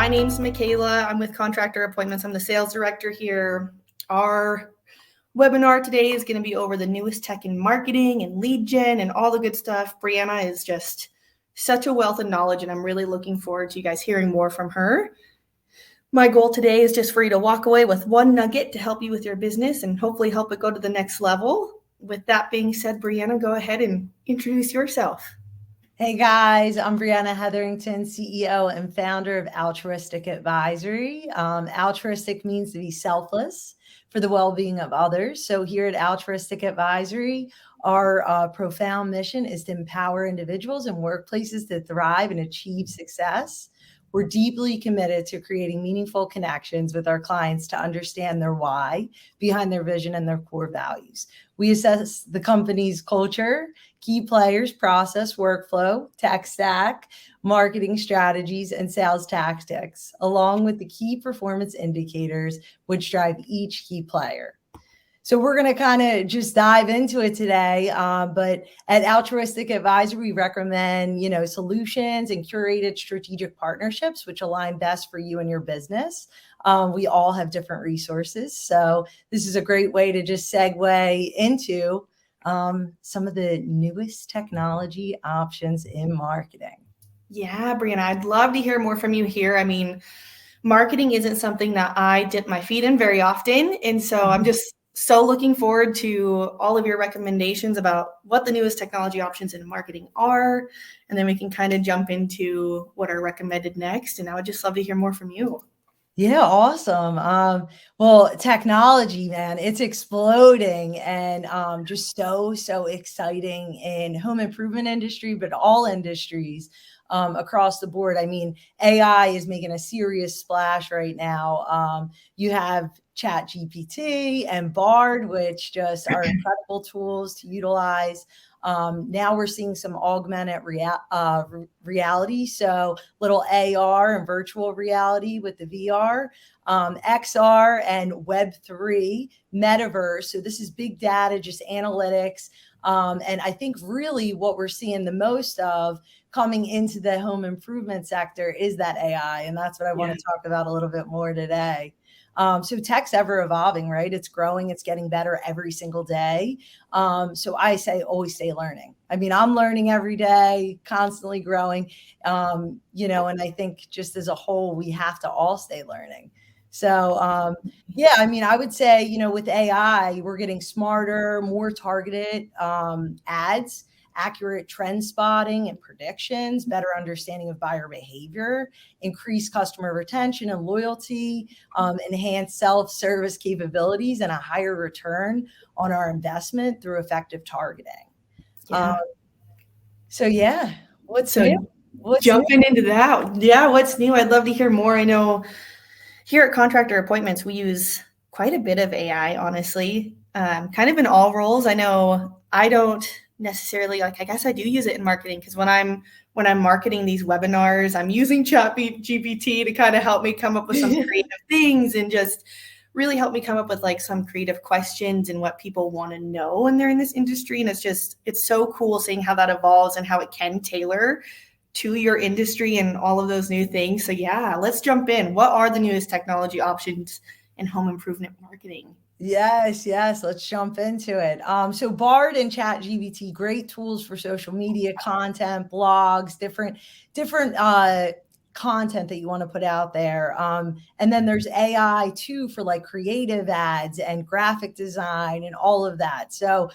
My name's Michaella. I'm with Contractor Appointments. I'm the sales director here. Our webinar today is going to be over the newest tech in marketing and lead gen and all the good stuff. Briana is just such a wealth of knowledge, and I'm really looking forward to you guys hearing more from her. My goal today is just for you to walk away with one nugget to help you with your business and hopefully help it go to the next level. With that being said, Briana, go ahead and introduce yourself. Hey guys, I'm Briana Hetherington, CEO and founder of Altruistic Advisory. Altruistic means to be selfless for the well-being of others. So here at Altruistic Advisory, our profound mission is to empower individuals and workplaces to thrive and achieve success. We're deeply committed to creating meaningful connections with our clients to understand their why behind their vision and their core values. We assess the company's culture, key players, process, workflow, tech stack, marketing strategies, and sales tactics, along with the key performance indicators which drive each key player. So we're going to kind of just dive into it today. But at Altruistic Advisory, we recommend, solutions and curated strategic partnerships, which align best for you and your business. We all have different resources. So this is a great way to just segue into some of the newest technology options in marketing. Yeah, Briana, I'd love to hear more from you here. I mean, marketing isn't something that I dip my feet in very often. And so I'm just so looking forward to all of your recommendations about what the newest technology options in marketing are. And then we can kind of jump into what are recommended next. And I would just love to hear more from you. Yeah, awesome. Well, technology, man, it's exploding and just so exciting in home improvement industry, but all industries across the board. I mean, AI is making a serious splash right now. You have ChatGPT and Bard, which just are incredible tools to utilize. Now we're seeing some augmented reality, so little AR and virtual reality with the VR, XR and Web3, metaverse. So this is big data, just analytics. And I think really what we're seeing the most of coming into the home improvement sector is that AI. And that's what I want to talk about a little bit more today. So tech's ever evolving, right? It's growing, it's getting better every single day. So I say always stay learning. I mean, I'm learning every day, constantly growing, and I think just as a whole, we have to all stay learning. So, I mean, I would say, with AI, we're getting smarter, more targeted ads, accurate trend spotting and predictions, better understanding of buyer behavior, increased customer retention and loyalty, enhanced self-service capabilities, and a higher return on our investment through effective targeting. What's new? Jumping into that. Yeah, what's new? I'd love to hear more. I know here at Contractor Appointments, we use quite a bit of AI, honestly, kind of in all roles. I know I don't necessarily I guess I do use it in marketing because when I'm marketing these webinars, I'm using ChatGPT to kind of help me come up with some creative things and just really help me come up with some creative questions and what people want to know when they're in this industry. And it's so cool seeing how that evolves and how it can tailor to your industry and all of those new things. So yeah, let's jump in. What are the newest technology options in home improvement marketing? Yes. Let's jump into it. So Bard and ChatGPT, great tools for social media content, blogs, different content that you want to put out there. And then there's AI too for creative ads and graphic design and all of that. So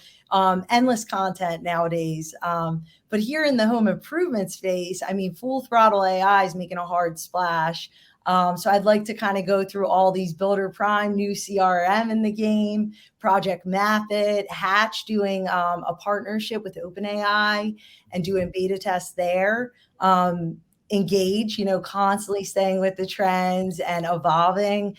endless content nowadays. But here in the home improvement space, I mean, full throttle AI is making a hard splash. So I'd like to kind of go through all these Builder Prime, new CRM in the game, Project Mapit, Hatch doing a partnership with OpenAI and doing beta tests there. Engage, constantly staying with the trends and evolving.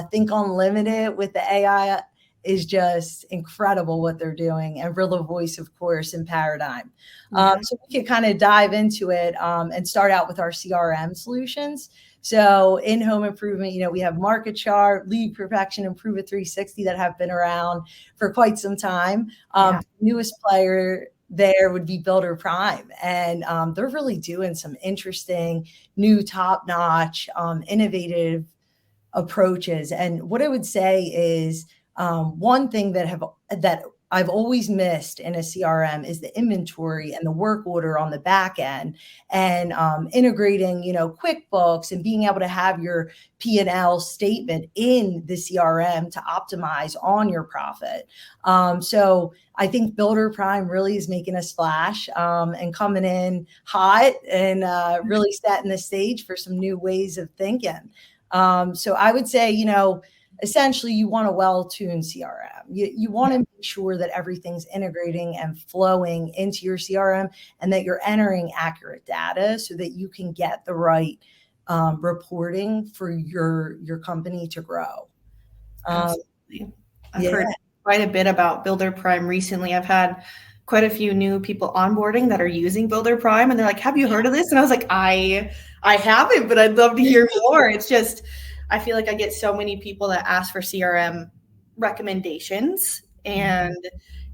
Think Unlimited with the AI is just incredible what they're doing, and Real Voice, of course, in Paradigm. So we could kind of dive into it and start out with our CRM solutions. So in home improvement, we have Market Chart, Lead Perfection, Improve It 360 that have been around for quite some time. Newest player there would be Builder Prime. And they're really doing some interesting, new, top-notch, innovative approaches. And what I would say is one thing that I've always missed in a CRM is the inventory and the work order on the back end, and integrating, QuickBooks and being able to have your P&L statement in the CRM to optimize on your profit. So I think Builder Prime really is making a splash and coming in hot and really setting the stage for some new ways of thinking. So I would say, essentially you want a well-tuned CRM. You want to make sure that everything's integrating and flowing into your CRM, and that you're entering accurate data so that you can get the right reporting for your company to grow. Absolutely. I've heard quite a bit about Builder Prime recently. I've had quite a few new people onboarding that are using Builder Prime, and they're like, have you heard of this? And I was like, I haven't, but I'd love to hear more. It's just, I feel like I get so many people that ask for CRM recommendations, and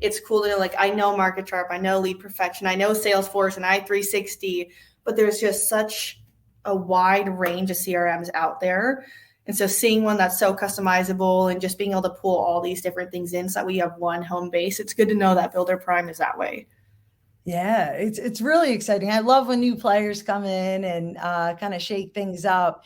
it's cool to know, like, I know Market Sharp, I know Lead Perfection, I know Salesforce and i360, but there's just such a wide range of CRMs out there. And so seeing one that's so customizable and just being able to pull all these different things in so that we have one home base, it's good to know that Builder Prime is that way. Yeah, it's really exciting. I love when new players come in and kind of shake things up,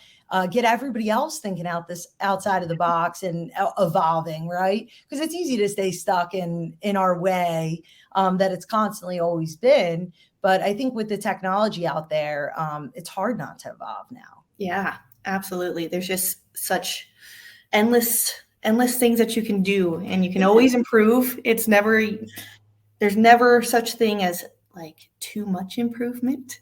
get everybody else thinking outside of the box and evolving, right? Because it's easy to stay stuck in our way that it's constantly always been. But I think with the technology out there, it's hard not to evolve now. Yeah, absolutely. There's just such endless things that you can do, and you can always improve. There's never such thing as like too much improvement.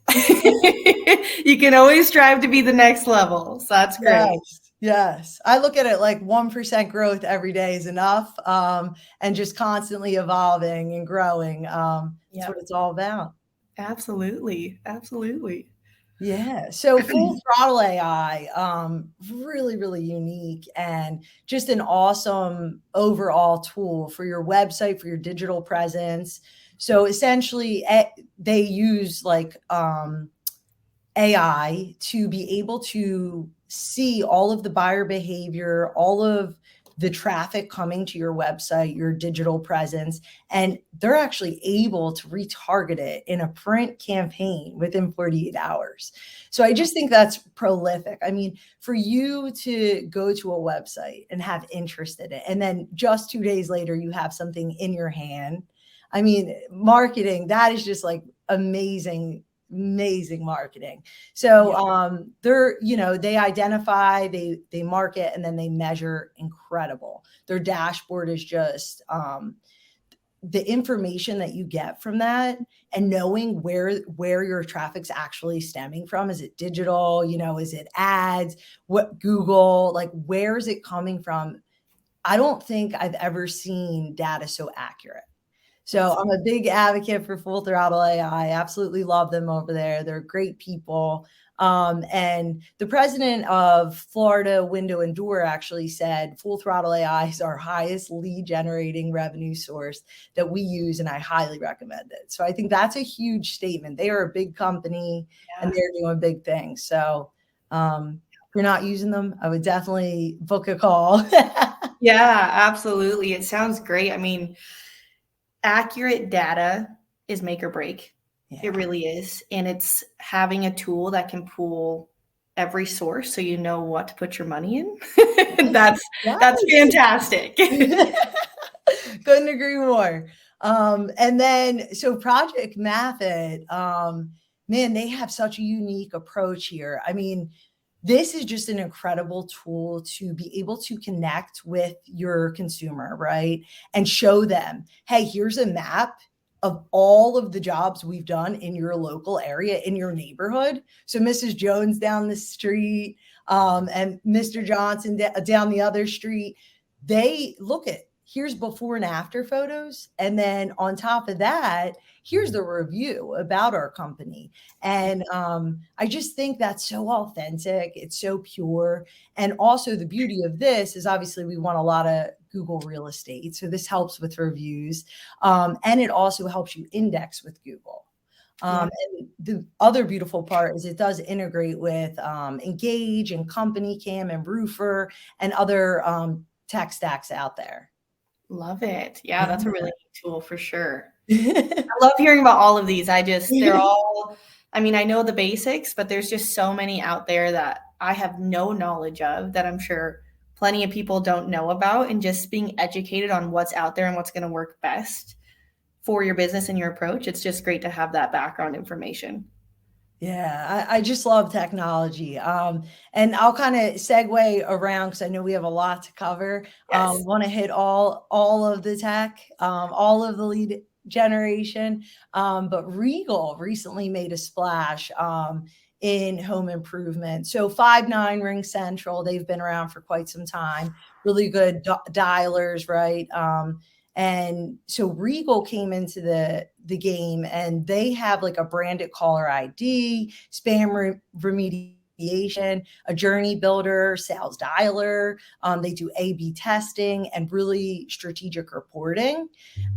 You can always strive to be the next level. So that's great. Yes. I look at it like 1% growth every day is enough, and just constantly evolving and growing. That's what it's all about. Absolutely. Absolutely. Yeah. So Full Throttle AI, really, really unique, and just an awesome overall tool for your website, for your digital presence. So essentially they use like AI to be able to see all of the buyer behavior, all of the traffic coming to your website, your digital presence, and they're actually able to retarget it in a print campaign within 48 hours. So I just think that's prolific. I mean, for you to go to a website and have interest in it, and then just 2 days later, you have something in your hand. I mean, marketing, that is just like amazing marketing. So they identify, they market, and then they measure. Incredible. Their dashboard is just the information that you get from that, and knowing where your traffic's actually stemming from. Is it digital? Is it ads? What Google? Like, where is it coming from? I don't think I've ever seen data so accurate. So I'm a big advocate for Full Throttle AI. I absolutely love them over there. They're great people. And the president of Florida Window and Door actually said Full Throttle AI is our highest lead generating revenue source that we use, and I highly recommend it. So I think that's a huge statement. They are a big company and they're doing big things. So if you're not using them, I would definitely book a call. Yeah, absolutely. It sounds great. I mean, accurate data is make or break. Yeah. It really is. And it's having a tool that can pull every source so you know what to put your money in. That's fantastic. Couldn't agree more. And then, so Project Method, man, they have such a unique approach here. I mean, this is just an incredible tool to be able to connect with your consumer, right? And show them, hey, here's a map of all of the jobs we've done in your local area, in your neighborhood. So Mrs. Jones down the street, and Mr. Johnson down the other street, they look at, here's before and after photos. And then on top of that, here's the review about our company. And I just think that's so authentic. It's so pure. And also the beauty of this is obviously we want a lot of Google Real Estate. So this helps with reviews. And it also helps you index with Google. And the other beautiful part is it does integrate with Engage and Company Cam and Roofer and other tech stacks out there. Love it. Yeah, that's a really neat tool for sure. I love hearing about all of these. They're all, I mean, I know the basics, but there's just so many out there that I have no knowledge of that I'm sure plenty of people don't know about, and just being educated on what's out there and what's going to work best for your business and your approach. It's just great to have that background information. Yeah, I just love technology. And I'll kind of segue around because I know we have a lot to cover. Yes. Want to hit all of the tech, all of the lead generation. But Regal recently made a splash in home improvement. So 5.9 Ring Central, they've been around for quite some time. Really good dialers, right? And so Regal came into the game, and they have like a branded caller ID, spam remediation, a journey builder, sales dialer. They do A/B testing and really strategic reporting.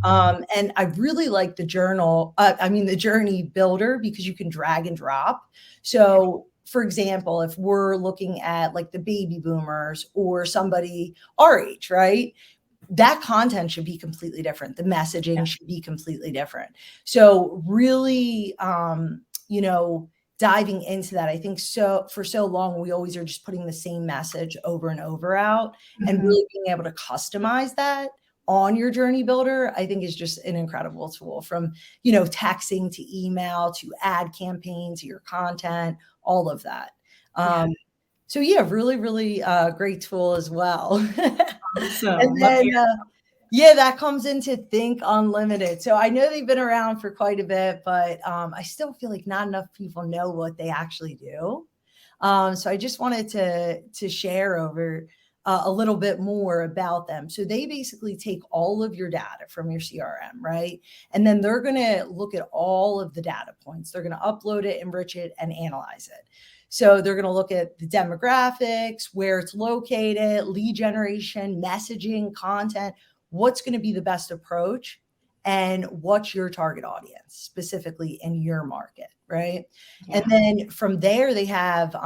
And I really like the journey builder, because you can drag and drop. So for example, if we're looking at like the baby boomers or somebody our age, right? That content should be completely different. The messaging should be completely different. So really, diving into that, I think for so long, we always are just putting the same message over and over out, and really being able to customize that on your journey builder, I think is just an incredible tool, from, texting to email to ad campaign to your content, all of that. So yeah, really, really great tool as well. Awesome. And then, that comes into Think Unlimited. So I know they've been around for quite a bit, but I still feel like not enough people know what they actually do. So I just wanted to share over a little bit more about them. So they basically take all of your data from your CRM, right? And then they're going to look at all of the data points. They're going to upload it, enrich it, and analyze it. So they're going to look at the demographics, where it's located, lead generation, messaging, content, what's going to be the best approach, and what's your target audience specifically in your market, right? And then from there, they have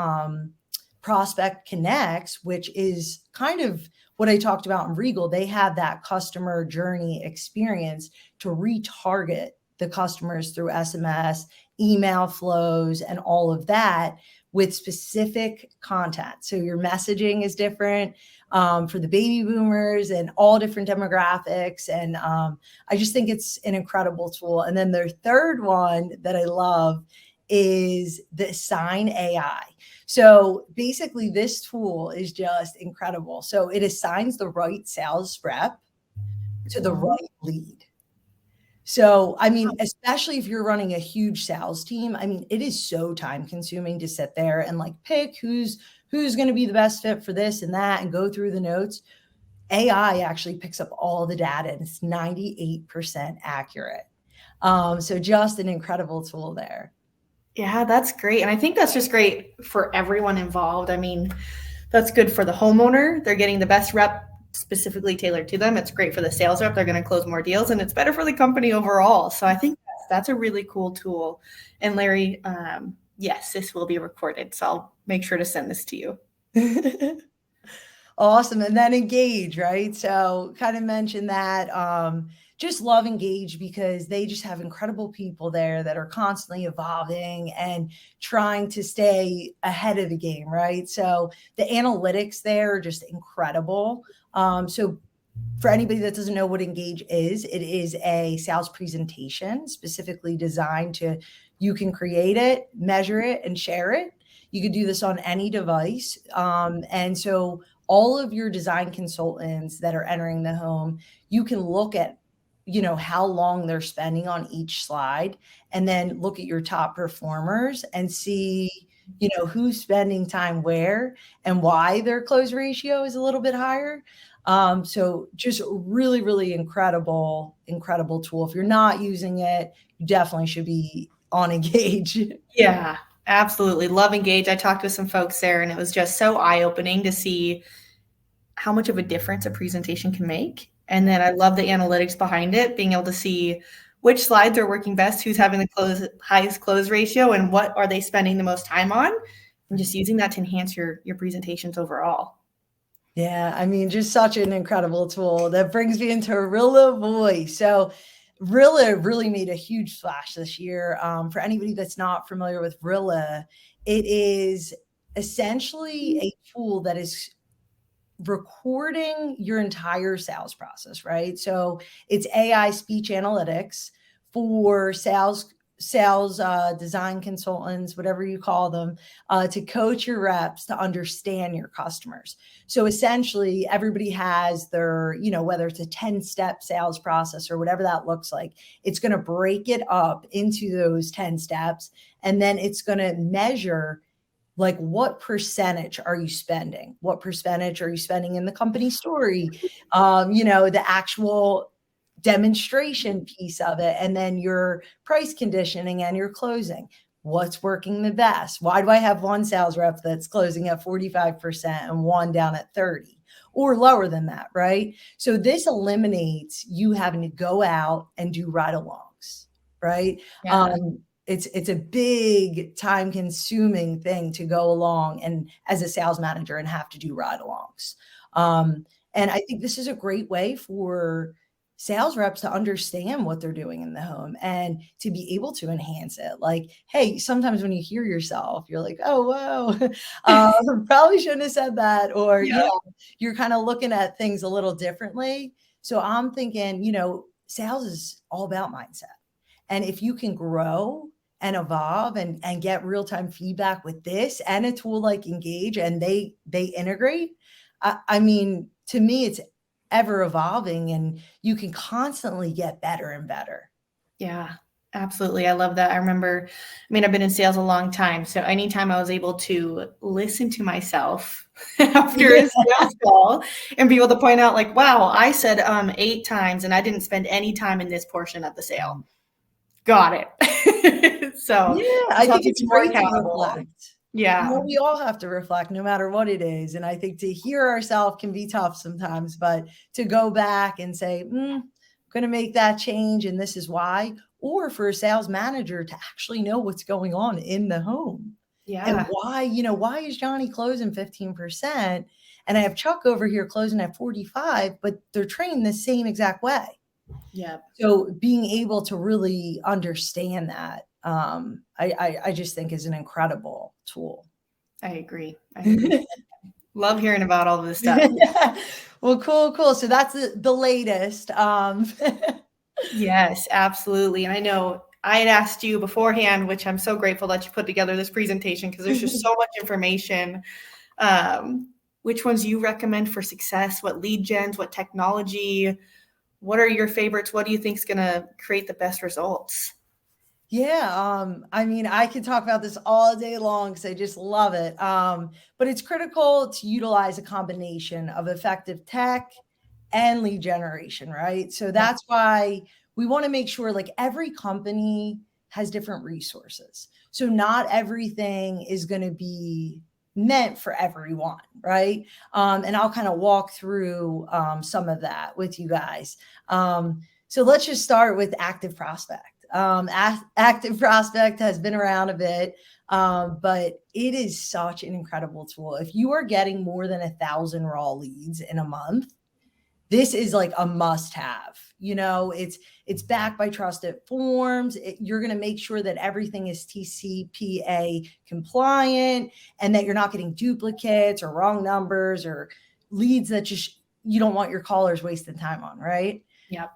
Prospect Connects, which is kind of what I talked about in Regal. They have that customer journey experience to retarget the customers through SMS, email flows, and all of that with specific content. So your messaging is different for the baby boomers and all different demographics. And I just think it's an incredible tool. And then their third one that I love is the Assign AI. So basically this tool is just incredible. So it assigns the right sales rep to the right lead. So, I mean, especially if you're running a huge sales team, I mean, it is so time consuming to sit there and like pick who's going to be the best fit for this and that and go through the notes. AI actually picks up all the data, and it's 98% accurate. So just an incredible tool there. Yeah, that's great. And I think that's just great for everyone involved. I mean, that's good for the homeowner. They're getting the best rep specifically tailored to them. It's great for the sales rep. They're going to close more deals, and it's better for the company overall. So I think that's a really cool tool. And Larry, yes, this will be recorded, so I'll make sure to send this to you. Awesome. And then Engage, right? So kind of mentioned that. Just love Engage because they just have incredible people there that are constantly evolving and trying to stay ahead of the game, right? So the analytics there are just incredible. So for anybody that doesn't know what Engage is, it is a sales presentation specifically designed to, you can create it, measure it, and share it. You could do this on any device. And so all of your design consultants that are entering the home, you can look at, how long they're spending on each slide, and then look at your top performers and see, who's spending time where and why their close ratio is a little bit higher. So just really, really incredible tool. If you're not using it, you definitely should be on Engage. Yeah, absolutely. Love Engage. I talked with some folks there, and it was just so eye-opening to see how much of a difference a presentation can make. And then I love the analytics behind it, being able to see which slides are working best, who's having the highest close ratio, and what are they spending the most time on, and just using that to enhance your presentations overall. Yeah, I mean, just such an incredible tool. That brings me into Rilla Voice. So Rilla really made a huge splash this year. For anybody that's not familiar with Rilla, it is essentially a tool that is recording your entire sales process, right? So it's AI speech analytics for sales design consultants, whatever you call them, to coach your reps to understand your customers. So essentially, everybody has their, whether it's a 10-step sales process or whatever that looks like, it's going to break it up into those 10 steps. And then it's going to measure, like, what percentage are you spending? What percentage are you spending in the company story? The actual demonstration piece of it, and then your price conditioning and your closing. What's working the best? Why do I have one sales rep that's closing at 45% and one down at 30 or lower than that, right? So this eliminates you having to go out and do ride-alongs, right? Yeah. It's a big time consuming thing to go along and as a sales manager and have to do ride-alongs. And I think this is a great way for sales reps to understand what they're doing in the home and to be able to enhance it. Like, hey, sometimes when you hear yourself, you're like, oh, whoa, probably shouldn't have said that. Or, Yeah. You're kind of looking at things a little differently. So I'm thinking, sales is all about mindset. And if you can grow and evolve and get real-time feedback with this and a tool like Engage, and they integrate, I mean, to me, it's ever evolving and you can constantly get better and better. Yeah, absolutely. I love that. I've been in sales a long time. So anytime I was able to listen to myself after a sales call and be able to point out, like, wow, I said 8 times and I didn't spend any time in this portion of the sale. Got it. So yeah, I think it's great to reflect. Yeah. We all have to reflect no matter what it is. And I think to hear ourselves can be tough sometimes, but to go back and say, I'm going to make that change and this is why, or for a sales manager to actually know what's going on in the home. Yeah. And why is Johnny closing 15%? And I have Chuck over here closing at 45, but they're trained the same exact way. Yeah. So being able to really understand that, I just think is an incredible tool. I agree. Love hearing about all of this stuff. Well, cool. So that's the latest. Yes, absolutely. And I know I had asked you beforehand, which I'm so grateful that you put together this presentation because there's just so much information. Which ones you recommend for success? What lead gens? What technology? What are your favorites? What do you think is going to create the best results? Yeah, I could talk about this all day long because I just love it. But it's critical to utilize a combination of effective tech and lead generation, right? So that's why we want to make sure, like, every company has different resources. So not everything is going to be meant for everyone, right? And I'll kind of walk through some of that with you guys. So let's just start with Active Prospect. Active Prospect has been around a bit, but it is such an incredible tool. If you are getting more than 1,000 raw leads in a month, this is like a must-have. It's backed by trusted forms. You're going to make sure that everything is TCPA compliant and that you're not getting duplicates or wrong numbers or leads that just you don't want your callers wasting time on, right? Yeah.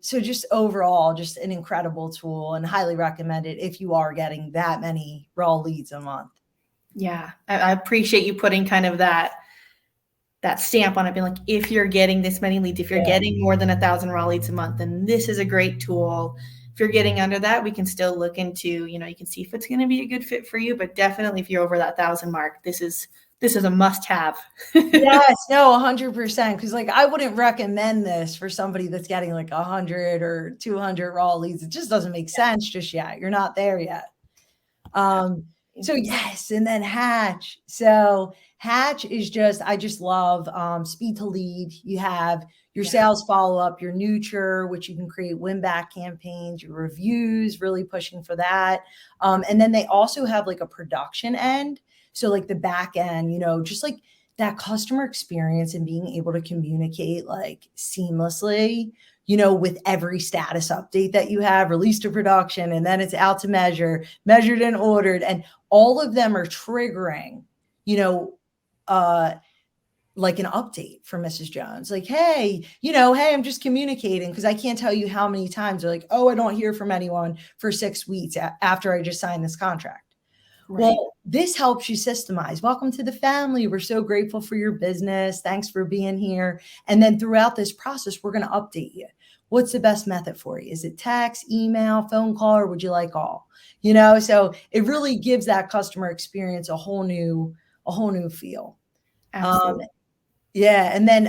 So just overall, just an incredible tool and highly recommend it if you are getting that many raw leads a month. Yeah. I appreciate you putting kind of that stamp on it, being like, if you're getting this many leads, if you're getting more than 1,000 raw leads a month, then this is a great tool. If you're getting under that, we can still look into, you can see if it's going to be a good fit for you, but definitely if you're over that 1,000 mark, this is a must-have. Yes, no, 100%. Because I wouldn't recommend this for somebody that's getting 100 or 200 raw leads. It just doesn't make sense just yet. You're not there yet. So yes, and then Hatch. So Hatch is just, I just love speed to lead. You have your sales follow-up, your nurture, which you can create win-back campaigns, your reviews, really pushing for that. And then they also have like a production end. So like the back end, just like that customer experience and being able to communicate like seamlessly, with every status update that you have, released to production, and then it's out to measured and ordered. And all of them are triggering, like an update from Mrs. Jones. Like, hey, hey, I'm just communicating, because I can't tell you how many times they're like, oh, I don't hear from anyone for 6 weeks after I just signed this contract. Right. Well, this helps you systemize. Welcome to the family. We're so grateful for your business. Thanks for being here. And then throughout this process, we're going to update you. What's the best method for you? Is it text, email, phone call, or would you like all? So it really gives that customer experience a whole new feel. Absolutely. Yeah. And then,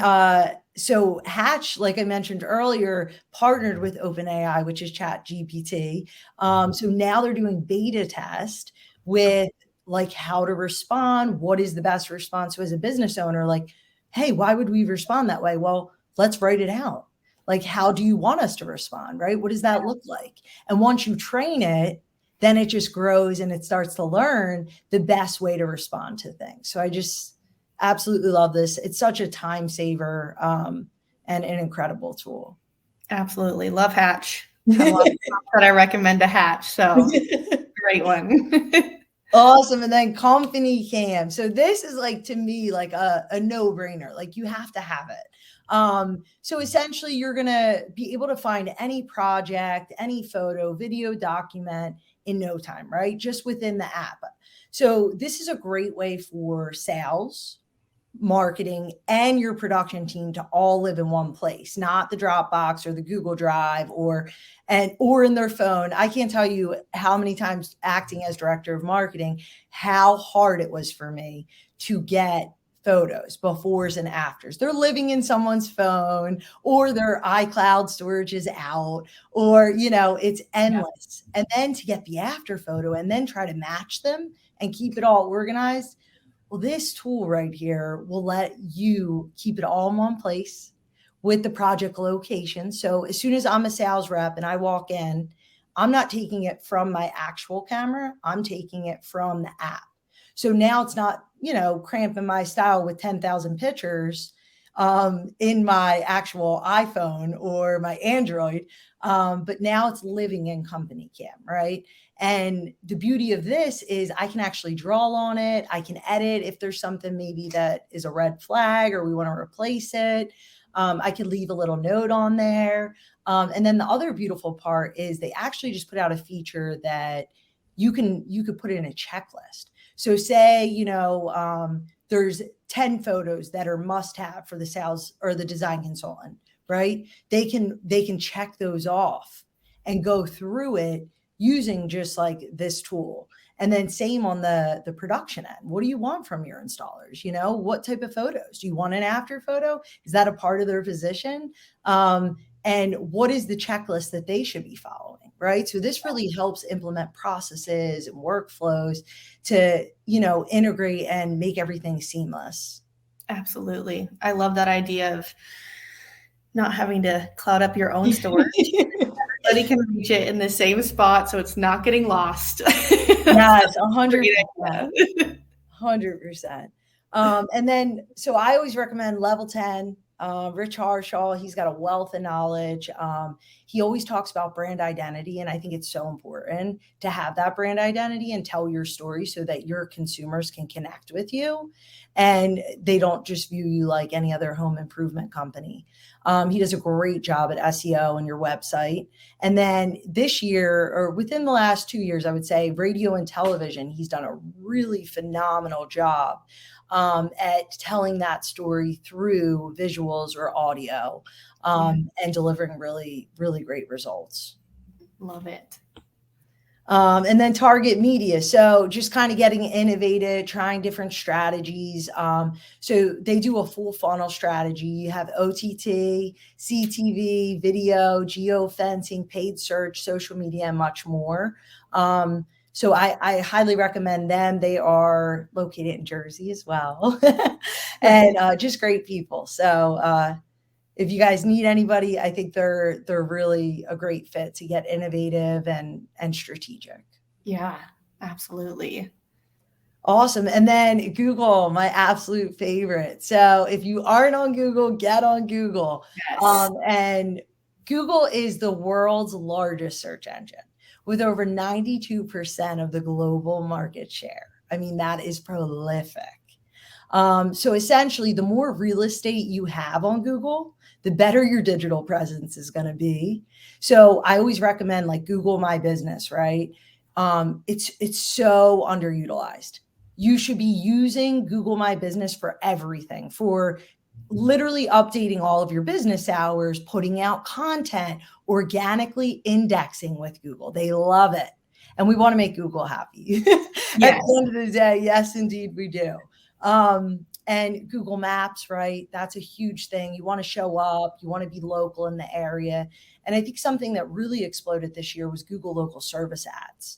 so Hatch, like I mentioned earlier, partnered with OpenAI, which is ChatGPT. So now they're doing beta test with like how to respond. What is the best response? So as a business owner, like, hey, why would we respond that way? Well, let's write it out. Like, how do you want us to respond? Right? What does that look like? And once you train it, then it just grows and it starts to learn the best way to respond to things. So I just absolutely love this. It's such a time saver and an incredible tool. Absolutely. Love Hatch. I have a lot of stuff that I recommend to Hatch. So great one. Awesome. And then Company Cam. So this is like, to me, like a no-brainer. Like you have to have it. So essentially you're going to be able to find any project, any photo, video, document in no time, right? Just within the app. So this is a great way for sales, marketing, and your production team to all live in one place, not the Dropbox or the Google Drive or in their phone. I can't tell you how many times acting as director of marketing, how hard it was for me to get photos, befores and afters. They're living in someone's phone, or their iCloud storage is out, or, it's endless. And then to get the after photo and then try to match them and keep it all organized. Well, this tool right here will let you keep it all in one place with the project location. So as soon as I'm a sales rep and I walk in, I'm not taking it from my actual camera. I'm taking it from the app. So now it's not, cramping my style with 10,000 pictures in my actual iPhone or my Android. But now it's living in Company Cam, right? And the beauty of this is I can actually draw on it. I can edit if there's something maybe that is a red flag or we want to replace it. I could leave a little note on there. And then the other beautiful part is they actually just put out a feature that you could put in a checklist. So say, there's 10 photos that are must have for the sales or the design consultant, right? They can check those off and go through it using just like this tool. And then same on the production end. What do you want from your installers? What type of photos? Do you want an after photo? Is that a part of their position? And what is the checklist that they should be following, right? So this really helps implement processes and workflows to, integrate and make everything seamless. Absolutely. I love that idea of not having to cloud up your own storage. Everybody can reach it in the same spot, so it's not getting lost. Yes, 100%. 100%. And then, so I always recommend level 10. Rich Harshaw, he's got a wealth of knowledge. He always talks about brand identity. And I think it's so important to have that brand identity and tell your story so that your consumers can connect with you and they don't just view you like any other home improvement company. He does a great job at SEO and your website. And then this year, or within the last 2 years, I would say radio and television, he's done a really phenomenal job at telling that story through visuals or audio and delivering really, really great results. Love it. And then target media. So just kind of getting innovative, trying different strategies. So they do a full funnel strategy. You have OTT, CTV, video, geofencing, paid search, social media, and much more. So I highly recommend them. They are located in Jersey as well, and just great people. So if you guys need anybody, I think they're really a great fit to get innovative and strategic. Yeah, absolutely. Awesome. And then Google, my absolute favorite. So if you aren't on Google, get on Google. Yes. And Google is the world's largest search engine with over 92% of the global market share. I mean, that is prolific. So essentially, the more real estate you have on Google, the better your digital presence is going to be. So I always recommend like Google My Business, right? It's so underutilized. You should be using Google My Business for everything, for literally updating all of your business hours, putting out content, organically indexing with Google. They love it. And we want to make Google happy. At the end of the day, yes, indeed, we do. And Google Maps, right? That's a huge thing. You want to show up, you want to be local in the area. And I think something that really exploded this year was Google local service ads.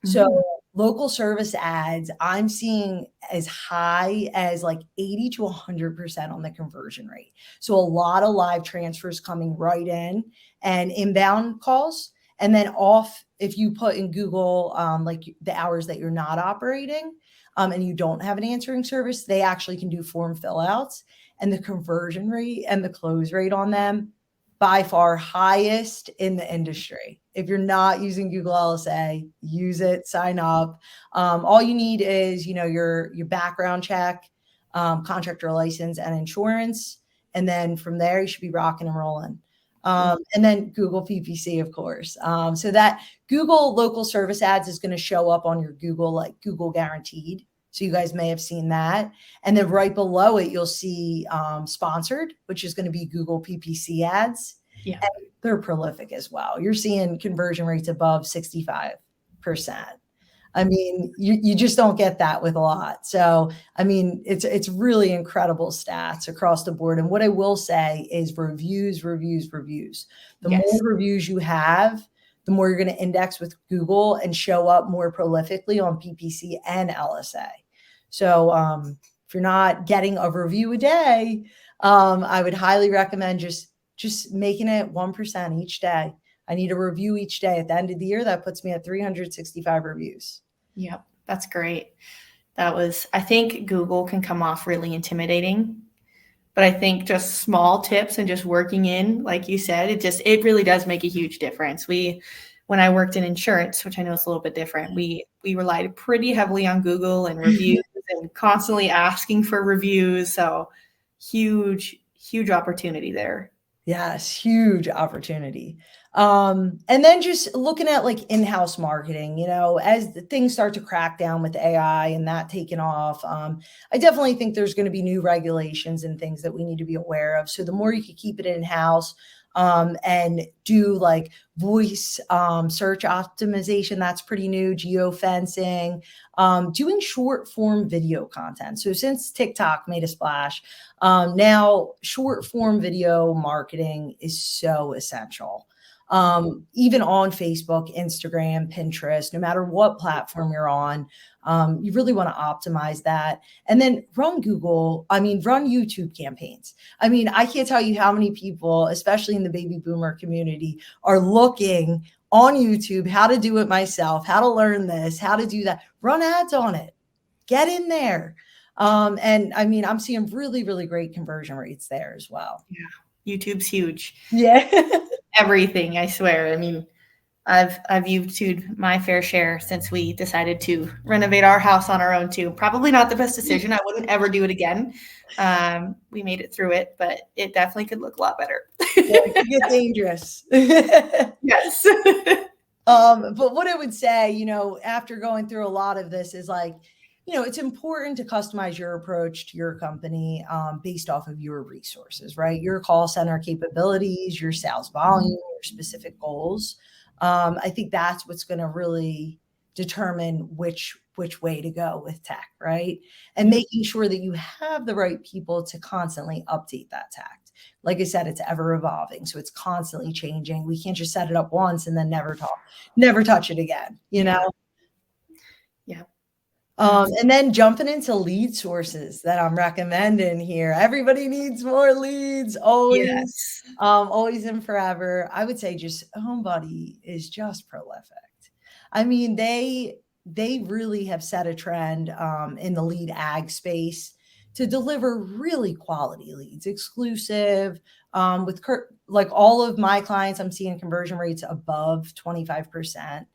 So local service ads, I'm seeing as high as like 80 to 100% on the conversion rate. So a lot of live transfers coming right in and inbound calls. And then off, if you put in Google, like the hours that you're not operating, and you don't have an answering service, they actually can do form fill outs, and the conversion rate and the close rate on them by far highest in the industry. If you're not using Google LSA, use it, sign up. All you need is, your background check, contractor license and insurance. And then from there, you should be rocking and rolling. And then Google PPC, of course. So that Google local service ads is going to show up on your Google, like Google Guaranteed. So you guys may have seen that. And then right below it, you'll see sponsored, which is going to be Google PPC ads. Yeah. And they're prolific as well. You're seeing conversion rates above 65%. I mean, you just don't get that with a lot. So, I mean, it's really incredible stats across the board. And what I will say is reviews. The more reviews you have, the more you're going to index with Google and show up more prolifically on PPC and LSA. So if you're not getting a review a day, I would highly recommend just making it 1% each day. I need a review each day. At the end of the year, that puts me at 365 reviews. Yep, that's great. I think Google can come off really intimidating, but I think just small tips and just working in, like you said, it really does make a huge difference. When I worked in insurance, which I know is a little bit different, we relied pretty heavily on Google and reviews and constantly asking for reviews. So huge opportunity there. Yes, huge opportunity. And then just looking at like in-house marketing, as things start to crack down with AI and that taking off, I definitely think there's going to be new regulations and things that we need to be aware of. So the more you can keep it in-house, and do like voice search optimization, that's pretty new, geofencing, doing short form video content. So since TikTok made a splash, now short form video marketing is so essential. Even on Facebook, Instagram, Pinterest, no matter what platform you're on, you really want to optimize that. And then run YouTube campaigns. I mean, I can't tell you how many people, especially in the baby boomer community, are looking on YouTube, how to do it myself, how to learn this, how to do that, run ads on it, get in there. And I mean, I'm seeing really, really great conversion rates there as well. Yeah. YouTube's huge. Yeah. Everything, I swear. I mean, I've YouTubed my fair share since we decided to renovate our house on our own too. Probably not the best decision. I wouldn't ever do it again. We made it through it, but it definitely could look a lot better. It could get dangerous. Yes. But what I would say, after going through a lot of this is like, it's important to customize your approach to your company based off of your resources, right? Your call center capabilities, your sales volume, your specific goals. I think that's what's going to really determine which way to go with tech, right? And making sure that you have the right people to constantly update that tech. Like I said, it's ever evolving, so it's constantly changing. We can't just set it up once and then never touch it again, Yeah. And then jumping into lead sources that I'm recommending here. Everybody needs more leads, always, Yes. always and forever. I would say just HomeBuddy is just prolific. I mean, they really have set a trend in the lead ag space to deliver really quality leads, exclusive. Like all of my clients, I'm seeing conversion rates above 25%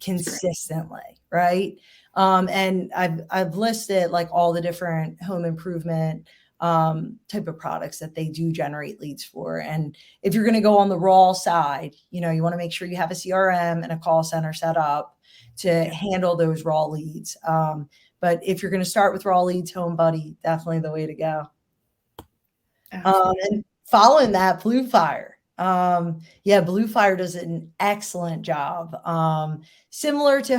consistently, right? And I've listed like all the different home improvement type of products that they do generate leads for. And if you're going to go on the raw side, you know, you want to make sure you have a CRM and a call center set up to handle those raw leads. But if you're going to start with raw leads, HomeBuddy, definitely the way to go. And following that, Blue Fire. Blue Fire does an excellent job. Similar to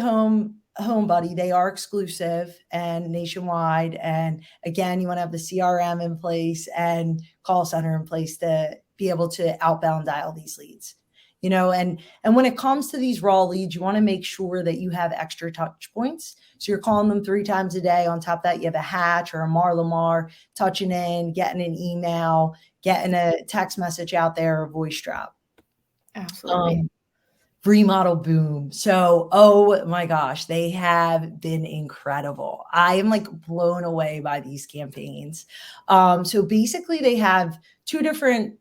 HomeBuddy, they are exclusive and nationwide. And again, you want to have the CRM in place and call center in place to be able to outbound dial these leads. You know, and when it comes to these raw leads, you want to make sure that you have extra touch points. So you're calling them 3 times a day. On top of that, you have a hatch or a Marlamar touching in, getting an email, getting a text message out there, a voice drop. Absolutely. Remodel boom. So, oh my gosh, they have been incredible. I am like blown away by these campaigns. So basically they have 2 different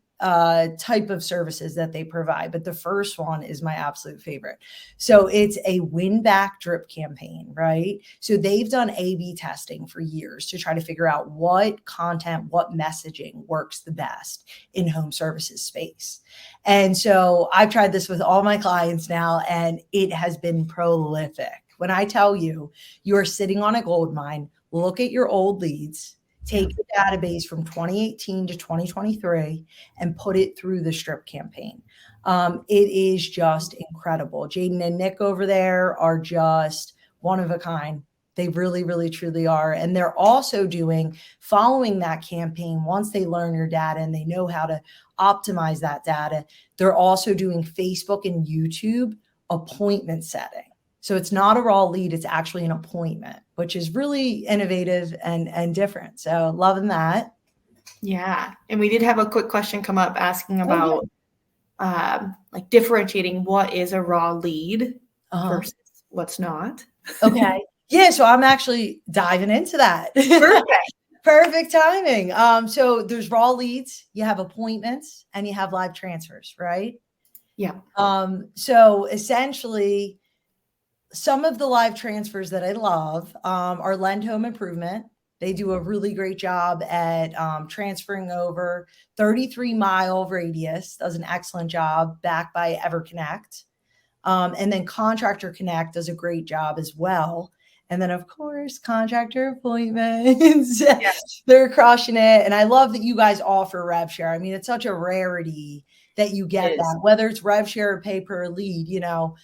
type of services that they provide, but the first one is my absolute favorite. So it's a win back drip campaign, right? So they've done A/B testing for years to try to figure out what content, what messaging works the best in home services space. And so I've tried this with all my clients now, and it has been prolific. When I tell you, you are sitting on a gold mine, look at your old leads, take the database from 2018 to 2023 and put it through the strip campaign. It is just incredible. Jaden and Nick over there are just one of a kind. They really, really, truly are. And they're also following that campaign, once they learn your data and they know how to optimize that data, they're also doing Facebook and YouTube appointment setting. So it's not a raw lead, it's actually an appointment, which is really innovative and different. So loving that. Yeah. And we did have a quick question come up asking about like differentiating what is a raw lead versus what's not. Okay. Yeah. So I'm actually diving into that. Perfect. Perfect timing. So there's raw leads, you have appointments, and you have live transfers, right? Yeah. So essentially, some of the live transfers that I love are Lend Home Improvement. They do a really great job at transferring over 33-mile radius, does an excellent job, backed by EverConnect. And then Contractor Connect does a great job as well. And then, of course, Contractor Appointments. Yes. They're crushing it. And I love that you guys offer rev share. I mean, it's such a rarity that you get that, whether it's rev share or pay per lead, you know.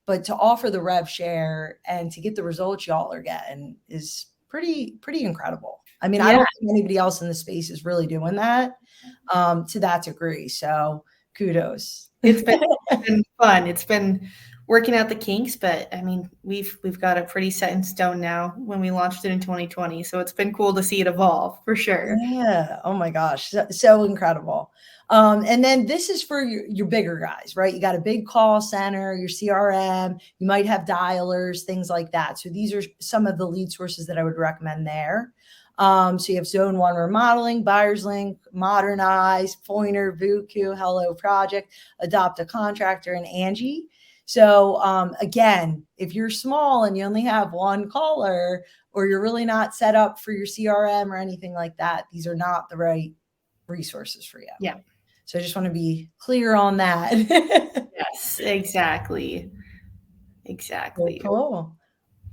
But to offer the rev share and to get the results y'all are getting is pretty incredible. I mean, I don't think anybody else in the space is really doing that to that degree. So kudos. It's been fun. It's been working out the kinks, but I mean, we've got it pretty set in stone now when we launched it in 2020. So it's been cool to see it evolve for sure. Yeah. Oh my gosh. So incredible. And then this is for your bigger guys, right? You got a big call center, your CRM, you might have dialers, things like that. So these are some of the lead sources that I would recommend there. So you have Zone 1 Remodeling, Buyers Link, Modernize, Pointer, Vuku, Hello Project, Adopt a Contractor, and Angie. So again, if you're small and you only have one caller, or you're really not set up for your CRM or anything like that, these are not the right resources for you. Yeah. So I just want to be clear on that. Yes, exactly. Exactly. Cool.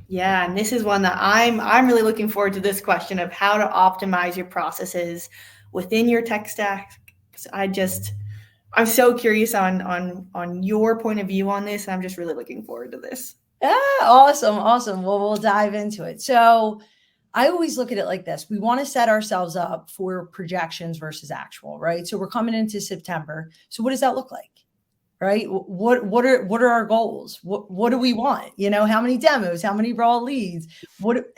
Yeah, and this is one that I'm really looking forward to, this question of how to optimize your processes within your tech stack. I'm so curious on your point of view on this. I'm just really looking forward to this. Yeah, awesome. Well, we'll dive into it. So I always look at it like this. We want to set ourselves up for projections versus actual, right? So we're coming into September. So what does that look like? right? What are our goals? What do we want? How many demos, how many raw leads?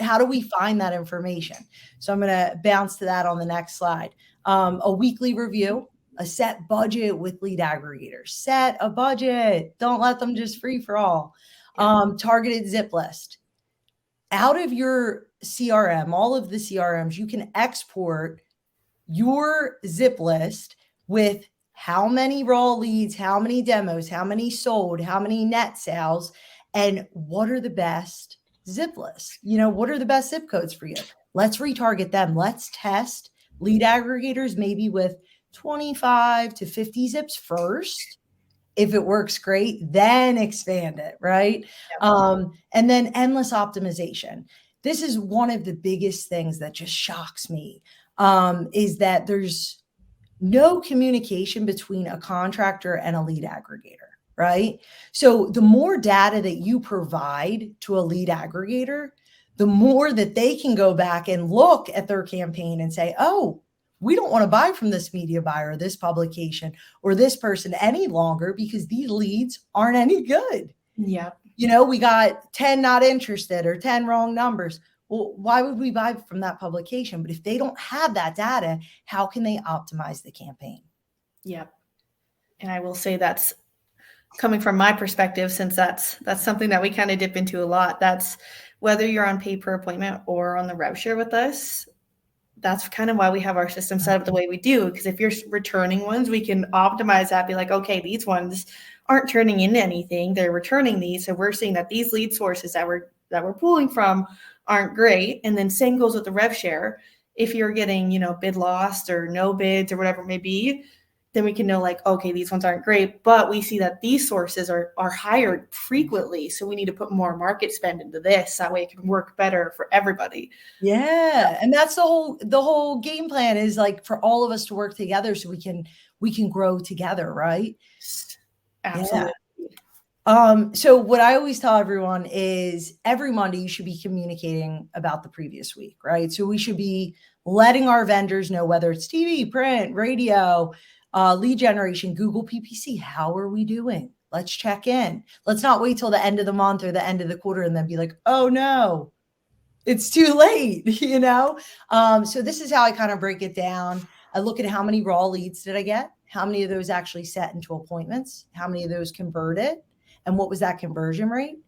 How do we find that information? So I'm going to bounce to that on the next slide. A weekly review, a set budget with lead aggregators. Set a budget. Don't let them just free for all. Targeted zip list. Out of your CRM, all of the CRMs, you can export your zip list with how many raw leads, how many demos, how many sold, how many net sales, and what are the best zip lists? What are the best zip codes for you? Let's retarget them. Let's test lead aggregators maybe with 25 to 50 zips first. If it works great, then expand it, right? And then endless optimization. This is one of the biggest things that just shocks me, is that there's no communication between a contractor and a lead aggregator, right? So the more data that you provide to a lead aggregator, the more that they can go back and look at their campaign and say, oh, we don't want to buy from this media buyer, this publication, or this person any longer because these leads aren't any good. Yeah. We got 10 not interested or 10 wrong numbers. Well, why would we buy from that publication? But if they don't have that data, how can they optimize the campaign? Yep. And I will say that's coming from my perspective, since that's something that we kind of dip into a lot. That's whether you're on pay per appointment or on the rev share with us. That's kind of why we have our system set up the way we do. Because if you're returning ones, we can optimize that, be like, okay, these ones aren't turning into anything. They're returning these. So we're seeing that these lead sources that we're pulling from aren't great. And then same goes with the rev share. If you're getting, bid lost or no bids or whatever it may be, then we can know like, okay, these ones aren't great, but we see that these sources are hired frequently. So we need to put more market spend into this. That way it can work better for everybody. Yeah. And that's the whole game plan, is like for all of us to work together so we can grow together. Right. Absolutely. Yeah. So what I always tell everyone is every Monday you should be communicating about the previous week, right? So we should be letting our vendors know, whether it's TV, print, radio, lead generation, Google PPC, how are we doing? Let's check in. Let's not wait till the end of the month or the end of the quarter and then be like, oh no, it's too late, So this is how I kind of break it down. I look at how many raw leads did I get? How many of those actually set into appointments? How many of those converted? And what was that conversion rate?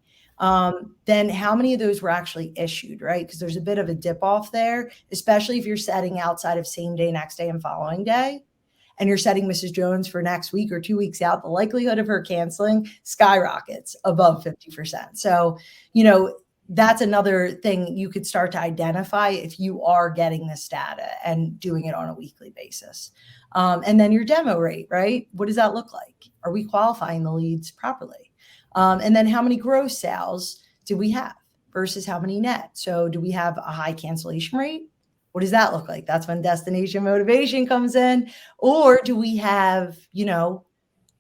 Then how many of those were actually issued, right? Because there's a bit of a dip off there, especially if you're setting outside of same day, next day, and following day. And you're setting Mrs. Jones for next week or 2 weeks out, the likelihood of her canceling skyrockets above 50%. So, that's another thing you could start to identify if you are getting this data and doing it on a weekly basis. And then your demo rate, right? What does that look like? Are we qualifying the leads properly? And then how many gross sales do we have versus how many net? So do we have a high cancellation rate? What does that look like? That's when destination motivation comes in. Or do we have,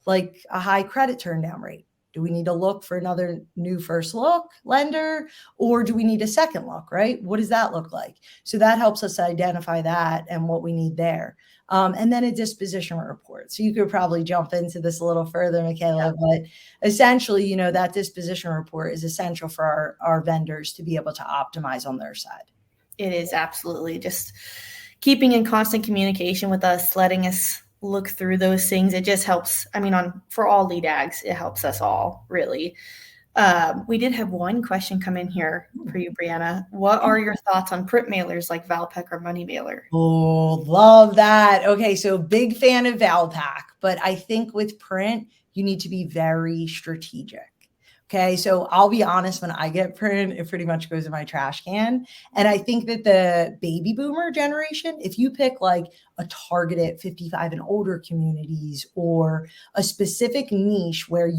like a high credit turn down rate? Do we need to look for another new first look lender, or do we need a second look, right? What does that look like? So that helps us identify that and what we need there. And then a disposition report. So you could probably jump into this a little further, Michaela, but essentially, that disposition report is essential for our vendors to be able to optimize on their side. It is absolutely just keeping in constant communication with us, letting us look through those things. It just helps. I mean, for all lead ags, it helps us all really. We did have one question come in here for you, Briana. What are your thoughts on print mailers like Valpak or Money Mailer? Oh, love that. Okay, so big fan of Valpak, but I think with print, you need to be very strategic. Okay, so I'll be honest, when I get print, it pretty much goes in my trash can. And I think that the baby boomer generation, if you pick like a targeted 55 and older communities or a specific niche where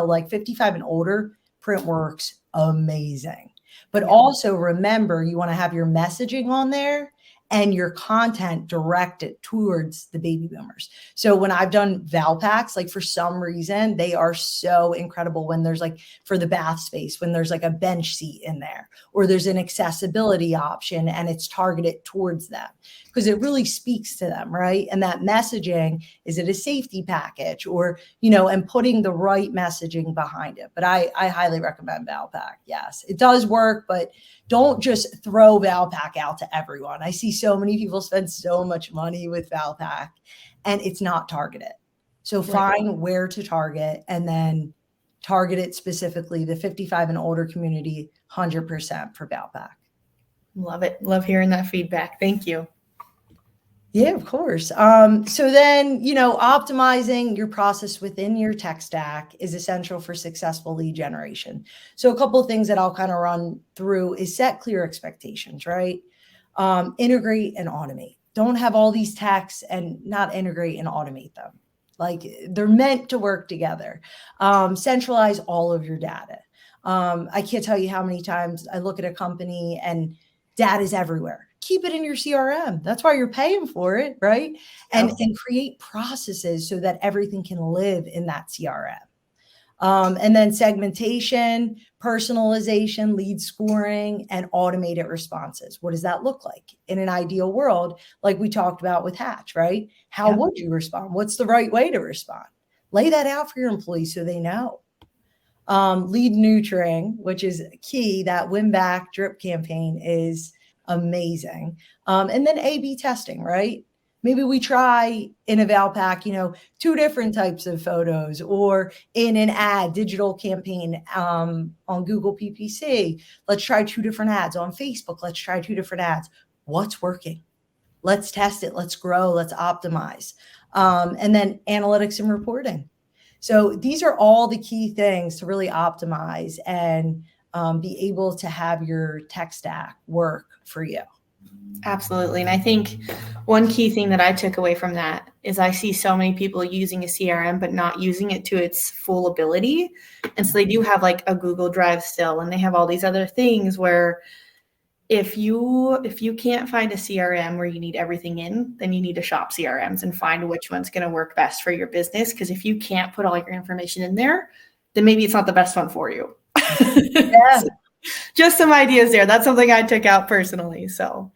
like 55 and older, print works amazing. But also remember, you want to have your messaging on there and your content directed towards the baby boomers. So when I've done Valpaks, like for some reason, they are so incredible when there's like for the bath space, when there's like a bench seat in there, or there's an accessibility option and it's targeted towards them. because it really speaks to them, right? And that messaging, is it a safety package, or, and putting the right messaging behind it. But I highly recommend Valpak. Yes, it does work, but don't just throw Valpak out to everyone. I see so many people spend so much money with Valpak and it's not targeted. So find where to target, and then target it specifically the 55 and older community, 100% for Valpak. Love it. Love hearing that feedback. Thank you. Yeah, of course. So then, optimizing your process within your tech stack is essential for successful lead generation. So a couple of things that I'll kind of run through is set clear expectations, right? Integrate and automate. Don't have all these techs and not integrate and automate them. Like, they're meant to work together. Centralize all of your data. I can't tell you how many times I look at a company and data is everywhere. Keep it in your CRM. That's why you're paying for it, right? And create processes so that everything can live in that CRM. And then segmentation, personalization, lead scoring, and automated responses. What does that look like in an ideal world? Like we talked about with Hatch, right? How would you respond? What's the right way to respond? Lay that out for your employees so they know. Lead nurturing, which is key. That win back drip campaign is amazing. And then A/B testing, right? Maybe we try in a Valpak, 2 different types of photos, or in an ad digital campaign on Google PPC. Let's try 2 different ads on Facebook. Let's try 2 different ads. What's working? Let's test it. Let's grow. Let's optimize. And then analytics and reporting. So these are all the key things to really optimize and be able to have your tech stack work for you. Absolutely. And I think one key thing that I took away from that is I see so many people using a CRM, but not using it to its full ability. And so they do have like a Google Drive still, and they have all these other things where if you can't find a CRM where you need everything in, then you need to shop CRMs and find which one's going to work best for your business. Because if you can't put all your information in there, then maybe it's not the best one for you. Yeah. So, just some ideas there. That's something I took out personally. So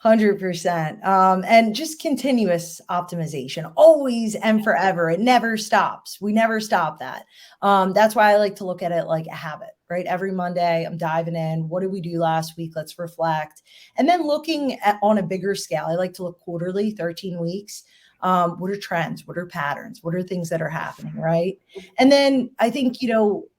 100%. And just continuous optimization, always and forever. It never stops. We never stop that. That's why I like to look at it like a habit, right? Every Monday, I'm diving in. What did we do last week? Let's reflect. And then looking at on a bigger scale, I like to look quarterly, 13 weeks. What are trends? What are patterns? What are things that are happening, right? And then I think,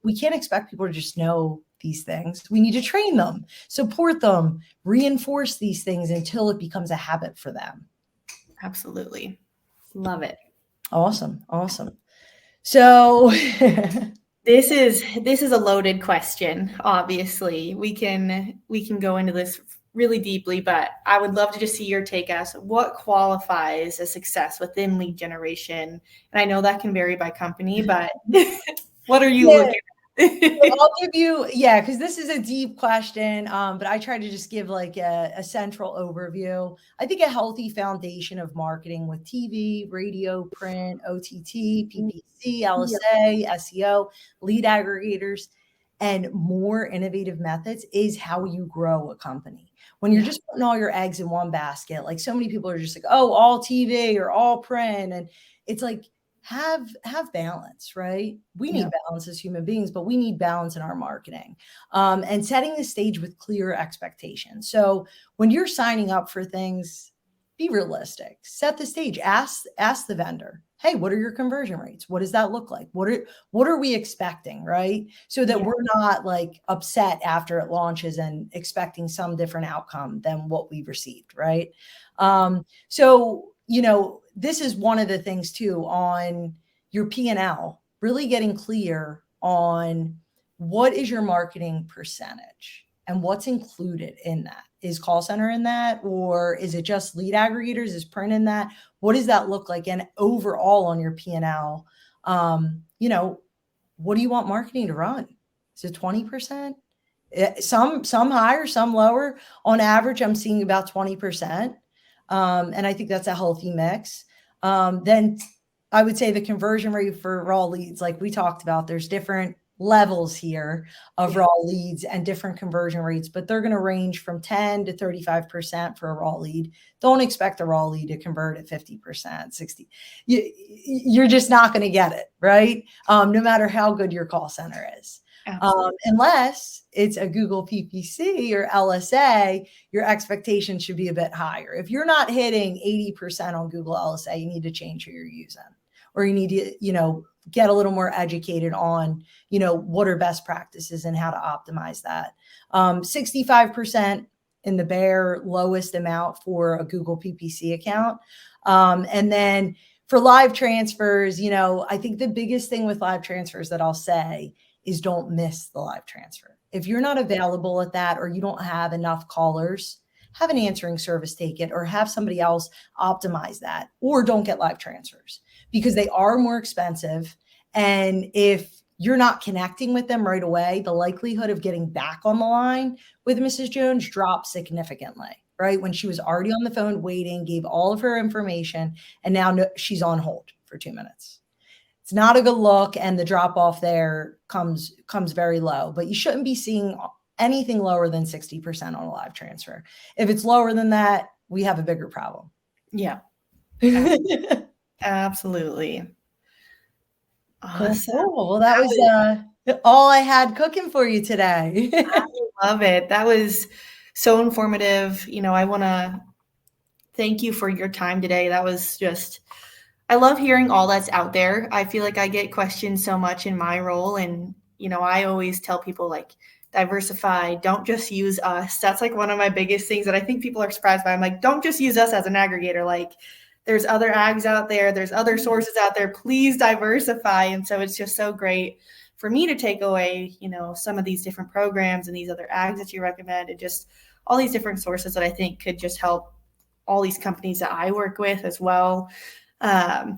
we can't expect people to just know these things. We need to train them, support them, reinforce these things until it becomes a habit for them. Absolutely. Love it. Awesome. So this is a loaded question. Obviously, we can go into this really deeply, but I would love to just see your take as what qualifies as success within lead generation. And I know that can vary by company, but what are you looking at? I'll give you, because this is a deep question, but I try to just give like a central overview. I think a healthy foundation of marketing with TV, radio, print, OTT, PPC, LSA, SEO, lead aggregators, and more innovative methods is how you grow a company. When you're just putting all your eggs in one basket, like so many people are just like, oh, all TV or all print. And it's like, have balance, right? We need balance as human beings, but we need balance in our marketing, and setting the stage with clear expectations. So when you're signing up for things, be realistic, set the stage, ask the vendor, hey, what are your conversion rates? What does that look like? What are we expecting, right? So that we're not like upset after it launches and expecting some different outcome than what we received, right? So, this is one of the things too on your P&L, really getting clear on what is your marketing percentage and what's included in that. Is call center in that, or is it just lead aggregators? Is print in that? What does that look like? And overall on your P&L, what do you want marketing to run? Is it 20%? Some higher, some lower. On average, I'm seeing about 20%. And I think that's a healthy mix. Then I would say the conversion rate for raw leads, like we talked about, there's different levels here of raw leads and different conversion rates, but they're going to range from 10 to 35% for a raw lead. Don't expect a raw lead to convert at 50%, 60. You're just not going to get it, right? No matter how good your call center is. Unless it's a Google PPC or LSA, your expectation should be a bit higher. If you're not hitting 80% on Google LSA, you need to change who you're using, or you need to, get a little more educated on, what are best practices and how to optimize that. 65% in the bare lowest amount for a Google PPC account. And then for live transfers, I think the biggest thing with live transfers that I'll say is don't miss the live transfer. If you're not available at that, or you don't have enough callers, have an answering service take it, or have somebody else optimize that, or don't get live transfers, because they are more expensive. And if you're not connecting with them right away, the likelihood of getting back on the line with Mrs. Jones drops significantly, right? When she was already on the phone waiting, gave all of her information, and now she's on hold for 2 minutes. It's not a good look, and the drop off there comes very low, but you shouldn't be seeing anything lower than 60% on a live transfer. If it's lower than that, we have a bigger problem. Yeah. Absolutely. Awesome. Cool. Well, that was all I had cooking for you today. I love it. That was so informative. I want to thank you for your time today. That was just, I love hearing all that's out there. I feel like I get questioned so much in my role. And, I always tell people, like, diversify, don't just use us. That's like one of my biggest things that I think people are surprised by. I'm like, don't just use us as an aggregator. Like, there's other ags out there. There's other sources out there. Please diversify. And so it's just so great for me to take away, some of these different programs and these other ags that you recommend, and just all these different sources that I think could just help all these companies that I work with as well. I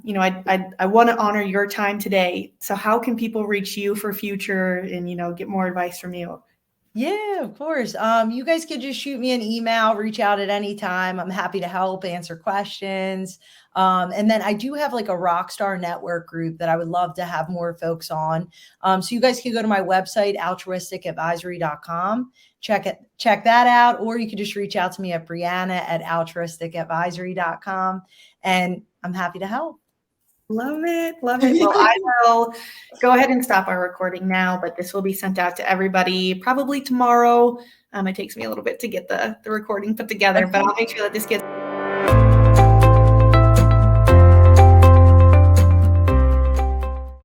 want to honor your time today. So how can people reach you for future and, get more advice from you? Yeah, of course. You guys could just shoot me an email, reach out at any time. I'm happy to help answer questions. And then I do have like a Rockstar Network group that I would love to have more folks on. So you guys can go to my website, altruisticadvisory.com, check that out, or you could just reach out to me at Briana at altruisticadvisory.com, and I'm happy to help. Love it. Love it. Well, I will go ahead and stop our recording now, but this will be sent out to everybody probably tomorrow. It takes me a little bit to get the recording put together, but I'll make sure that this gets